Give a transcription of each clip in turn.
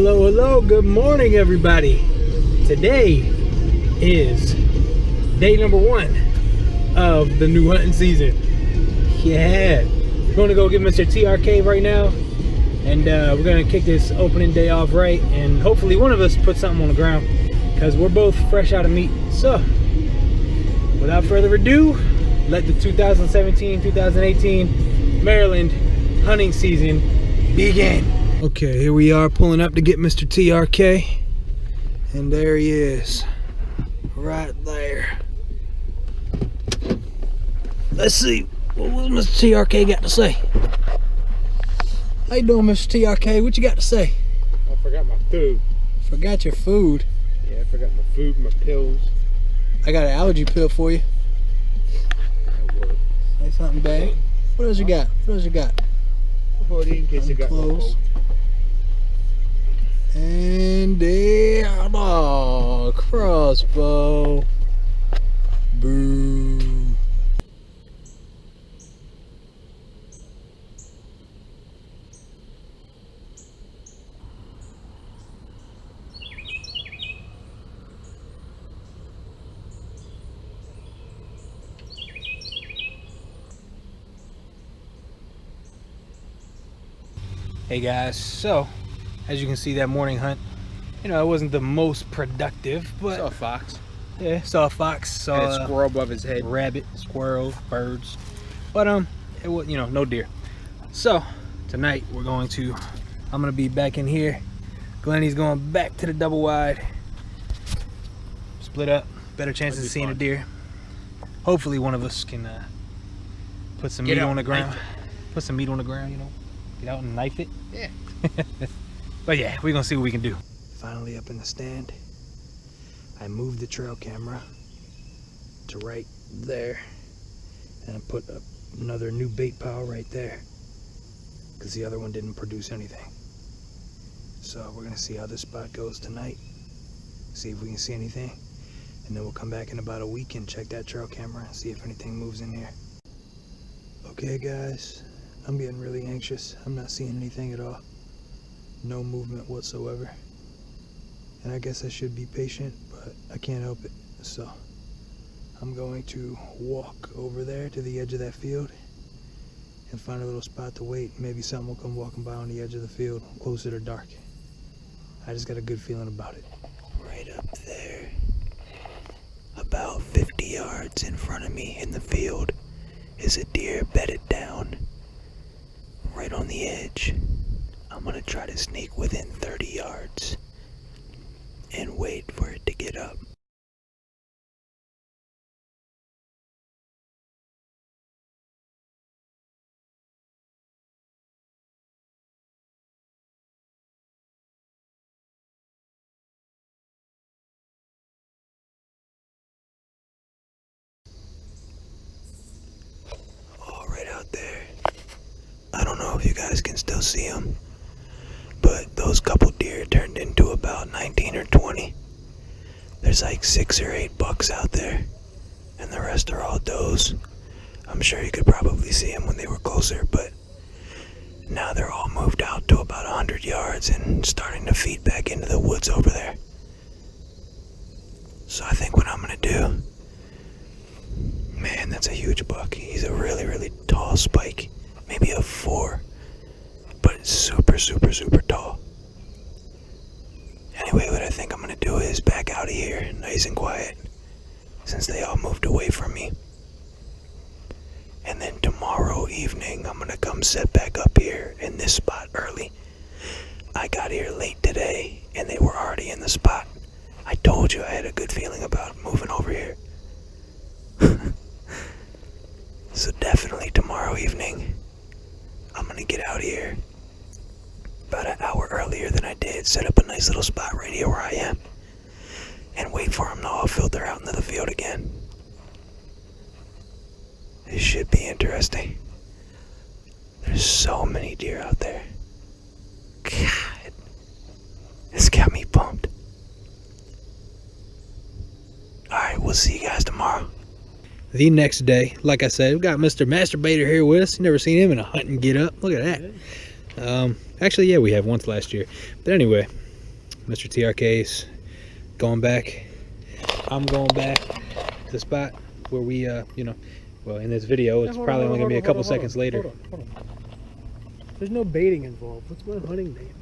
Hello, hello, good morning everybody. Today is day number 1 of the new hunting season. Yeah, we're gonna go get Mr. TRK right now, and we're gonna kick this opening day off right, and hopefully one of us put something on the ground because we're both fresh out of meat. So without further ado, let the 2017-2018 Maryland hunting season begin. Okay, here we are pulling up to get Mr. TRK, and there he is, right there. Let's see, what Mr. TRK got to say? How you doing, Mr. TRK? What you got to say? I forgot my food. Forgot your food? Yeah, I forgot my food, my pills. I got an allergy pill for you. That works. Say something bad. What else you got? What else you got? Hoodie in case you got no Clothes. cold. And there, oh, crossbow. Boo. Hey guys, so as you can see, that morning hunt, you know, it wasn't the most productive, but Saw a fox. yeah, saw a fox, saw Had a squirrel above his head. rabbit, squirrel, birds, but it was, you know, no deer. So tonight I'm gonna be back in here. Glenny's going back to the double wide. Split up, better chances of seeing a deer. Hopefully one of us can put some meat on the ground. Put some meat on the ground, you know. Get out and knife it. Yeah. But yeah, we're gonna see what we can do. Finally up in the stand. I moved the trail camera to right there, and I put another new bait pile right there because the other one didn't produce anything. So we're gonna see how this spot goes tonight, see if we can see anything, and then we'll come back in about a week and check that trail camera and see if anything moves in here. Okay guys, I'm getting really anxious. I'm not seeing anything at all. No movement whatsoever. And I guess I should be patient, but I can't help it. So I'm going to walk over there to the edge of that field and find a little spot to wait. Maybe something will come walking by on the edge of the field closer to dark. I just got a good feeling about it. Right up there, about 50 yards in front of me in the field, is a deer bedded down. Right on the edge. I'm gonna try to sneak within 30 yards and wait for it to get up. Oh, right out there. I don't know if you guys can still see them, but those couple deer turned into about 19 or 20. There's like 6 or 8 bucks out there, and the rest are all does. I'm sure you could probably see them when they were closer, but now they're all moved out to about 100 yards and starting to feed back into the woods over there. So I think what I'm gonna do, man, that's a huge buck. He's a really, really tall spike. Maybe a 4, but it's super, super, super tall. Anyway, what I think I'm gonna do is back out of here, nice and quiet, since they all moved away from me. And then tomorrow evening, I'm gonna come set back up here in this spot early. I got here late today, and they were already in the spot. I told you I had a good feeling about moving over here. So definitely tomorrow evening, I'm gonna get out here about an hour earlier than I did, set up a nice little spot right here where I am, and wait for them to all filter out into the field again. This should be interesting. There's so many deer out there. God, this got me pumped. Alright, we'll see you guys tomorrow. The next day, like I said, we've got Mr. Masturbator here with us. You never seen him in a hunting get up. Look at that. Actually, yeah, we have once last year. But anyway, Mr. TRK's going back. I'm going back to the spot where we, you know, well, in this video, it's probably only going to be a couple seconds later. Hold on. There's no baiting involved. What's my hunting name?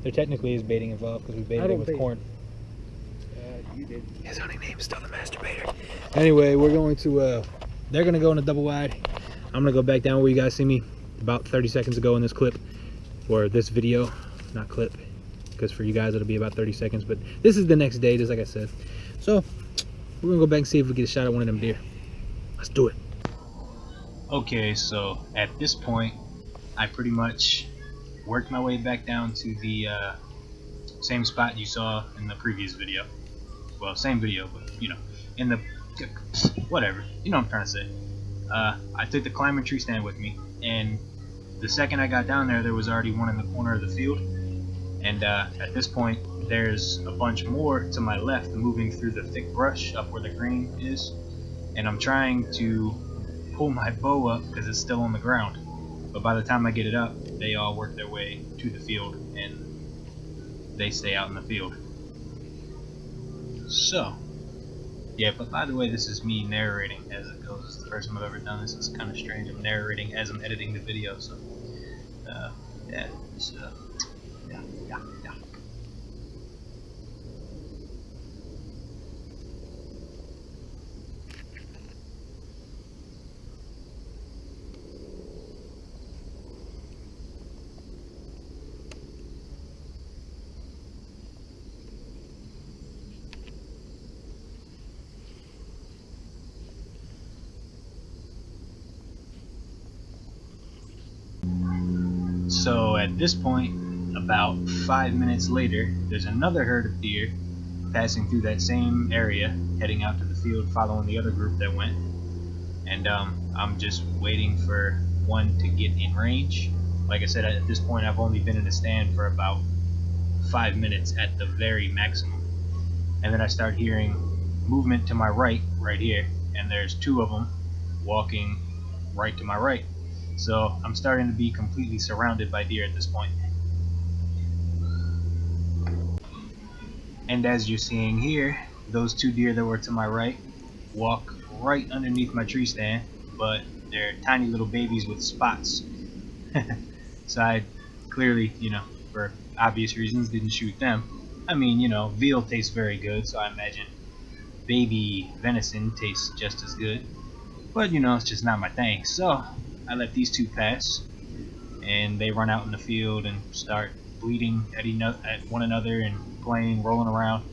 There technically is baiting involved because we baited it with corn. You did. His hunting name is still the masturbator. Anyway, we're going to, they're going to go in a double wide. I'm going to go back down where you guys see me about 30 seconds ago in this clip, or this video, not clip, because for you guys it'll be about 30 seconds, but this is the next day, just like I said. So, we're going to go back and see if we get a shot at one of them deer. Let's do it. Okay, so at this point, I pretty much worked my way back down to the same spot you saw in the previous video. Well, same video, but you know, in the whatever, you know what I'm trying to say. I took the climbing tree stand with me, and the second I got down there, there was already one in the corner of the field. And at this point, there's a bunch more to my left moving through the thick brush up where the green is. And I'm trying to pull my bow up because it's still on the ground. But by the time I get it up, they all work their way to the field and they stay out in the field. So, yeah, but by the way, this is me narrating as it goes. It's the first time I've ever done this. It's kind of strange. I'm narrating as I'm editing the video, so yeah, it's, yeah. So at this point, about 5 minutes later, there's another herd of deer passing through that same area, heading out to the field, following the other group that went. And I'm just waiting for one to get in range. Like I said, at this point, I've only been in the stand for about 5 minutes at the very maximum. And then I start hearing movement to my right here, and there's two of them walking right to my right. So I'm starting to be completely surrounded by deer at this point. And as you're seeing here, those two deer that were to my right walk right underneath my tree stand, but they're tiny little babies with spots. So I clearly, you know, for obvious reasons, didn't shoot them. I mean, you know, veal tastes very good, so I imagine baby venison tastes just as good. But, you know, it's just not my thing. So I let these two pass, and they run out in the field and start bleeding at one another and playing, rolling around.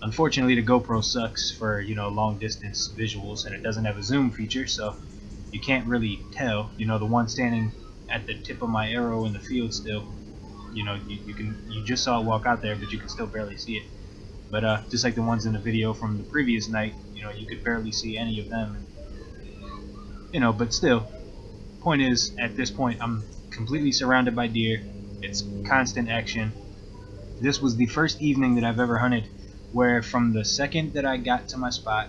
Unfortunately, the GoPro sucks for, you know, long distance visuals, and it doesn't have a zoom feature, so you can't really tell. You know, the one standing at the tip of my arrow in the field still, you know, you just saw it walk out there, but you can still barely see it. But just like the ones in the video from the previous night, you know, you could barely see any of them. You know, but still, point is, at this point, I'm completely surrounded by deer. It's constant action. This was the first evening that I've ever hunted where from the second that I got to my spot,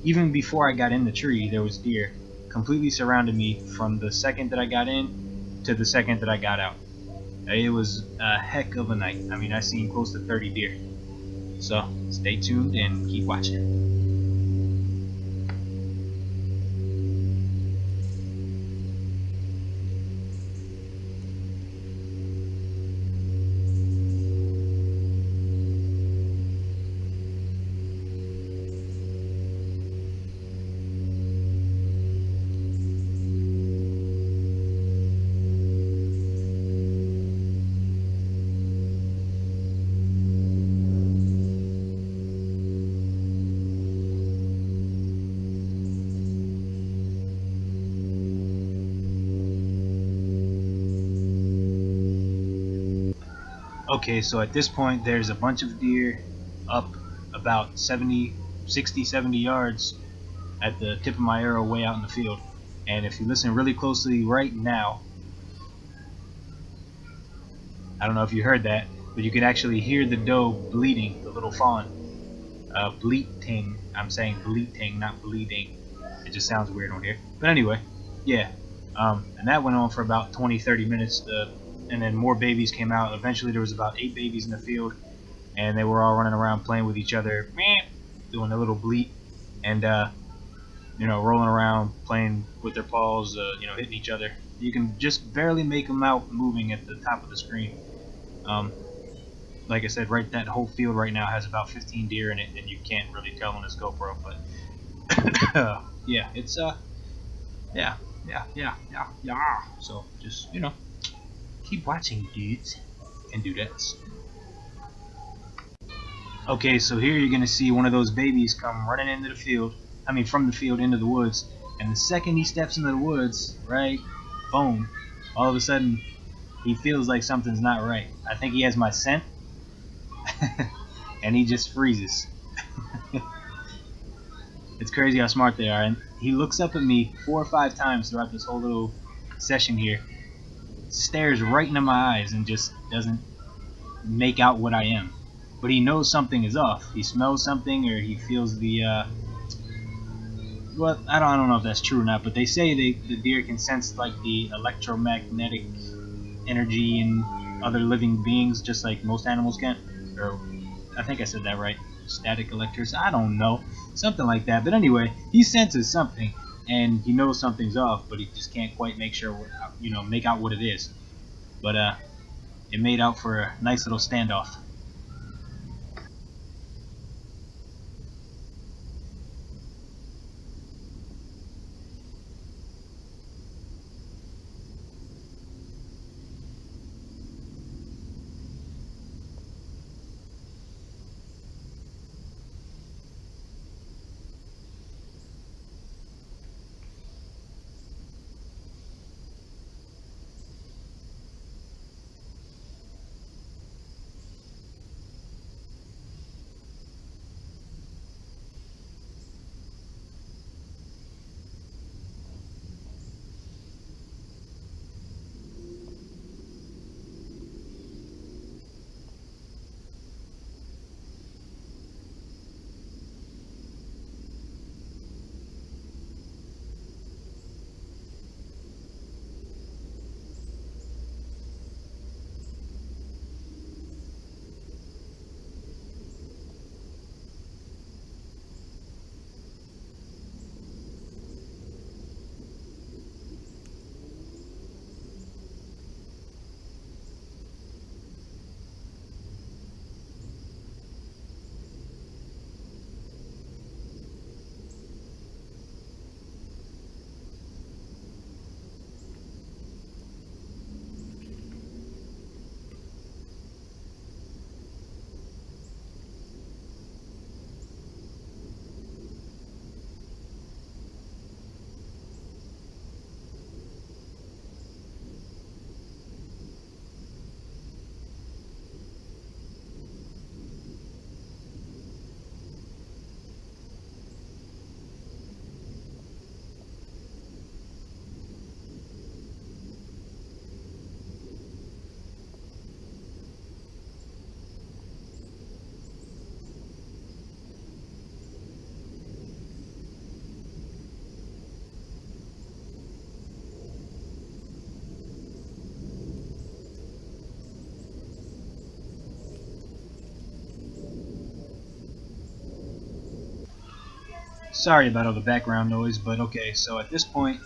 even before I got in the tree, there was deer completely surrounded me from the second that I got in to the second that I got out. It was a heck of a night. I mean, I seen close to 30 deer. So stay tuned and keep watching. Okay, so at this point there's a bunch of deer up about 60, 70 yards at the tip of my arrow way out in the field. And if you listen really closely right now, I don't know if you heard that, but you can actually hear the doe bleeding, the little fawn. Bleating. I'm saying bleating, not bleeding. It just sounds weird on here. But anyway, yeah. And that went on for about 20-30 minutes. The and then more babies came out. Eventually there was about 8 babies in the field, and they were all running around playing with each other, doing a little bleat, and you know, rolling around, playing with their paws, you know, hitting each other. You can just barely make them out moving at the top of the screen. Like I said, right, that whole field right now has about 15 deer in it, and you can't really tell on this GoPro, but yeah, it's yeah. So just, you know, keep watching, dudes and dudettes. Okay, so here you're gonna see one of those babies come running into the field. I mean, from the field into the woods, and the second he steps into the woods, right, boom, all of a sudden he feels like something's not right. I think he has my scent, and he just freezes. It's crazy how smart they are. And he looks up at me 4 or 5 times throughout this whole little session here, stares right into my eyes, and just doesn't make out what I am. But he knows something is off. He smells something, or he feels the well, I don't know if that's true or not, but they say the deer can sense like the electromagnetic energy in other living beings, just like most animals can. Or I think I said that right. Static electricity. I don't know, something like that. But anyway, he senses something, and he knows something's off, but he just can't quite make sure, you know, make out what it is. But it made out for a nice little standoff. Sorry about all the background noise, but okay, so at this point,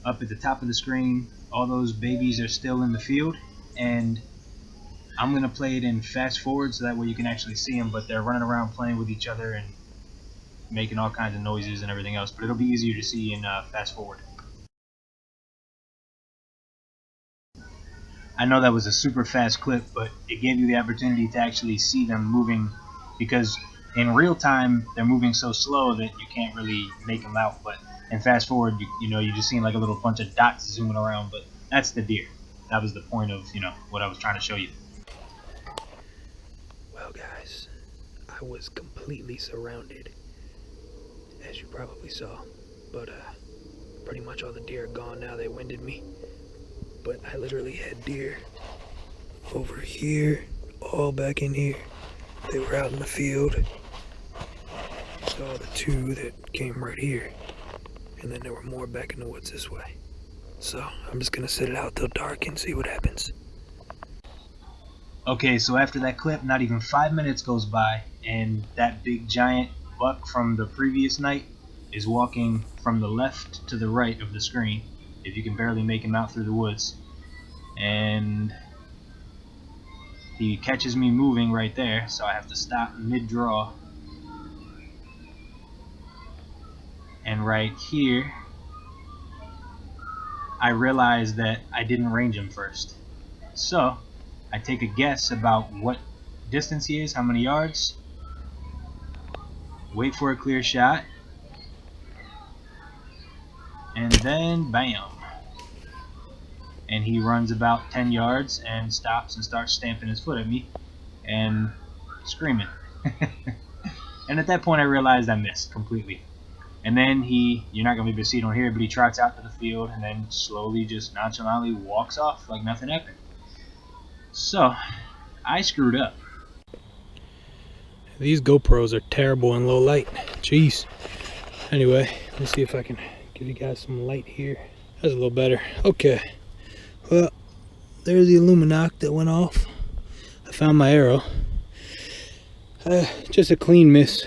up at the top of the screen, all those babies are still in the field, and I'm going to play it in fast forward so that way you can actually see them, but they're running around playing with each other and making all kinds of noises and everything else, but it'll be easier to see in fast forward. I know that was a super fast clip, but it gave you the opportunity to actually see them moving, because in real time they're moving so slow that you can't really make them out, but in fast forward you know, you just seeing like a little bunch of dots zooming around, but that's the deer. That was the point of, you know, what I was trying to show you. Well, guys, I was completely surrounded, as you probably saw. But pretty much all the deer are gone now. They winded me. But I literally had deer over here, all back in here. They were out in the field. Saw the 2 that came right here. And then there were more back in the woods this way. So I'm just gonna sit it out till dark and see what happens. Okay, so after that clip, not even 5 minutes goes by, and that big giant buck from the previous night is walking from the left to the right of the screen, if you can barely make him out through the woods. And he catches me moving right there, so I have to stop mid-draw. And right here, I realize that I didn't range him first. So I take a guess about what distance he is, how many yards, wait for a clear shot, and then bam. And he runs about 10 yards and stops and starts stamping his foot at me and screaming. And at that point I realized I missed completely. And then you're not going to be able to see it on here, but he trots out to the field and then slowly, just nonchalantly walks off like nothing happened. So I screwed up. These GoPros are terrible in low light. Jeez. Anyway, let's see if I can give you guys some light here. That's a little better. Okay. Well, there's the Illuminac that went off. I found my arrow. Just a clean miss.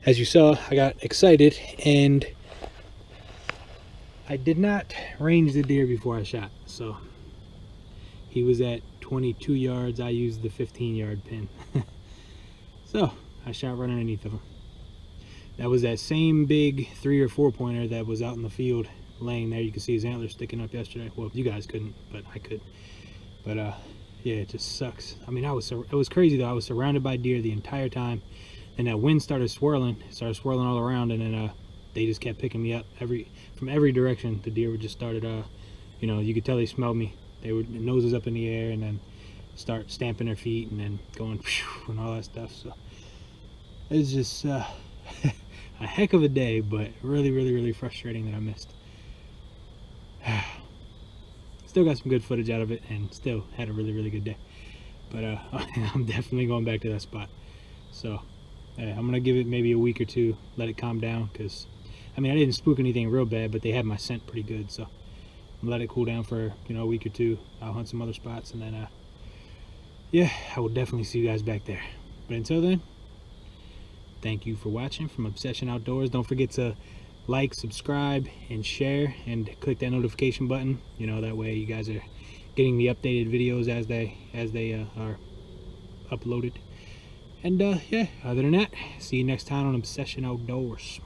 As you saw, I got excited and I did not range the deer before I shot. So he was at 22 yards. I used the 15-yard pin. So I shot right underneath of him. That was that same big 3 or 4 pointer that was out in the field laying there. You can see his antlers sticking up yesterday. Well, you guys couldn't, but I could. But yeah, it just sucks. I mean, it was crazy though. I was surrounded by deer the entire time, and that wind started swirling all around, and then they just kept picking me up from every direction. The deer would just started you know, you could tell they smelled me. They were noses up in the air and then start stamping their feet and then going and all that stuff. So it's just a heck of a day, but really frustrating that I missed. Still got some good footage out of it and still had a really good day. But I'm definitely going back to that spot. So I'm gonna give it maybe a week or two, let it calm down, because I mean, I didn't spook anything real bad, but they had my scent pretty good. So I'm let it cool down for, you know, a week or two. I'll hunt some other spots, and then yeah, I will definitely see you guys back there. But until then, thank you for watching from Obsession Outdoors. Don't forget to like, subscribe, and share, and click that notification button. You know, that way you guys are getting the updated videos as they are uploaded. And yeah, other than that, see you next time on Obsession Outdoors.